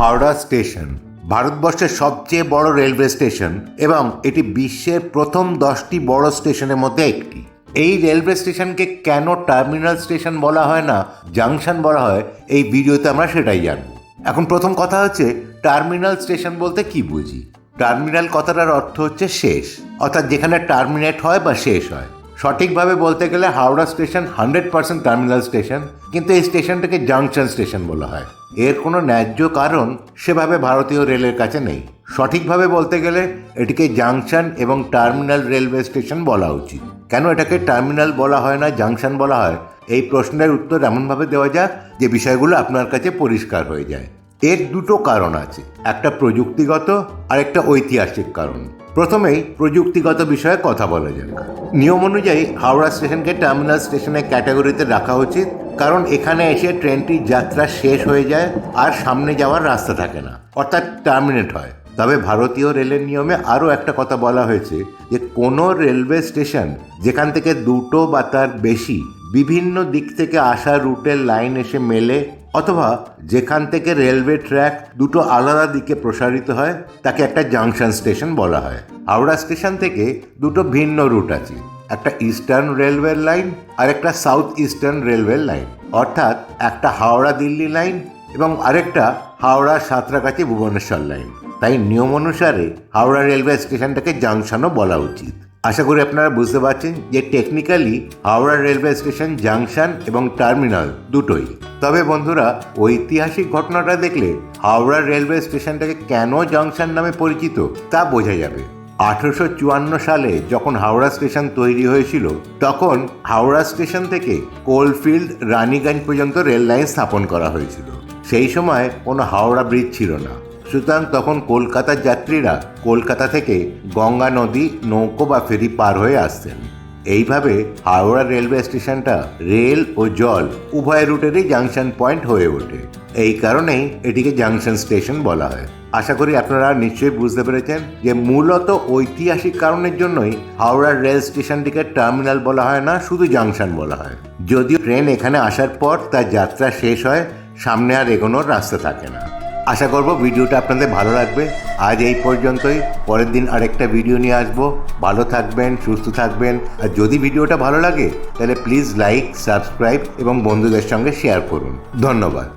Howrah station ভারতবর্ষের সবচেয়ে বড় রেলওয়ে স্টেশন এবং এটি বিশ্বের প্রথম 10টি বড় স্টেশনের মধ্যে একটি। এই রেলওয়ে স্টেশনকে কেন টার্মিনাল স্টেশন বলা হয় না জাংশন বলা হয়, এই ভিডিওতে আমরা সেটাই জানব। এখন প্রথম কথা হচ্ছে, টার্মিনাল স্টেশন বলতে কি বুঝি? টার্মিনাল কথাটার অর্থ হচ্ছে শেষ, অর্থাৎ যেখানে টার্মিনেট হয় বা শেষ হয়। সঠিকভাবে বলতে গেলে হাওড়া স্টেশন 100% টার্মিনাল স্টেশন, কিন্তু এই স্টেশনটাকে জাংশন স্টেশন বলা হয়। এর কোনো ন্যায্য কারণ সেভাবে ভারতীয় রেলের কাছে নেই। সঠিকভাবে বলতে গেলে এটিকে জাংশন এবং টার্মিনাল রেলওয়ে স্টেশন বলা উচিত। কেন এটাকে টার্মিনাল বলা হয় না জাংশন বলা হয়, এই প্রশ্নের উত্তর এমনভাবে দেওয়া যাক যে বিষয়গুলো আপনার কাছে পরিষ্কার হয়ে যায়। এর দুটো কারণ আছে, একটা প্রযুক্তিগত আর একটা ঐতিহাসিক কারণ। প্রথমেই প্রযুক্তিগত বিষয়ে কথা বলা যাক। নিয়ম অনুযায়ী হাওড়া স্টেশনকে টার্মিনাল স্টেশনের ক্যাটাগরিতে রাখা উচিত, কারণ এখানে এসে ট্রেনটির যাত্রা শেষ হয়ে যায় আর সামনে যাওয়ার রাস্তা থাকে না, অর্থাৎ টার্মিনেট হয়। তবে ভারতীয় রেলের নিয়মে আরও একটা কথা বলা হয়েছে যে কোনো রেলওয়ে স্টেশন যেখান থেকে দুটো বা তার বেশি বিভিন্ন দিক থেকে আসা রুটের লাইন এসে মেলে, অথবা যেখান থেকে রেলওয়ে ট্র্যাক দুটো আলাদা দিকে প্রসারিত হয়, তাকে একটা জাংশন স্টেশন বলা হয়। হাওড়া স্টেশন থেকে দুটো ভিন্ন রুট আছে, একটা ইস্টার্ন রেলওয়ে লাইন আর একটা সাউথ ইস্টার্ন রেলওয়ে লাইন, অর্থাৎ একটা হাওড়া দিল্লি লাইন এবং আরেকটা হাওড়া সাঁতরাগাছি ভুবনেশ্বর লাইন। তাই নিয়ম অনুসারে হাওড়া রেলওয়ে স্টেশনটাকে জাংশনও বলা উচিত। আশা করি আপনারা বুঝতে পারছেন যে technically Howrah railway station junction এবং টার্মিনাল দুটোই। তবে বন্ধুরা, ঐতিহাসিক ঘটনাটা দেখলে হাওড়া রেলওয়ে স্টেশনটাকে কেন জাংশন নামে পরিচিত তা বোঝা যাবে। 1854 সালে যখন হাওড়া স্টেশন তৈরি হয়েছিল, তখন হাওড়া স্টেশন থেকে কোলফিল্ড রানীগঞ্জ পর্যন্ত রেল লাইন স্থাপন করা হয়েছিল। সেই সময় কোনো হাওড়া ব্রিজ ছিল না, সুতরাং তখন কলকাতার যাত্রীরা কলকাতা থেকে গঙ্গা নদী নৌকো বা ফেরি পার হয়ে আসতেন। এইভাবে হাওড়া রেলওয়ে স্টেশনটা রেল ও জল উভয় রুটেরই জাংশন পয়েন্ট হয়ে ওঠে। এই কারণেই এটিকে জাংশন স্টেশন বলা হয়। আশা করি আপনারা নিশ্চয়ই বুঝতে পেরেছেন যে মূলত ঐতিহাসিক কারণের জন্যই হাওড়া রেল স্টেশনটিকে টার্মিনাল বলা হয় না, শুধু জাংশন বলা হয়। যদিও ট্রেন এখানে আসার পর তার যাত্রা শেষ হয়, সামনে আর এগোনোর রাস্তা থাকে না। আশা করব ভিডিওটা আপনাদের ভালো লাগবে। আজ এই পর্যন্তই, পরের দিন আরেকটা ভিডিও নিয়ে আসবো। ভালো থাকবেন, সুস্থ থাকবেন। আর যদি ভিডিওটা ভালো লাগে তাহলে প্লিজ লাইক, সাবস্ক্রাইব এবং বন্ধুদের সঙ্গে শেয়ার করুন। ধন্যবাদ।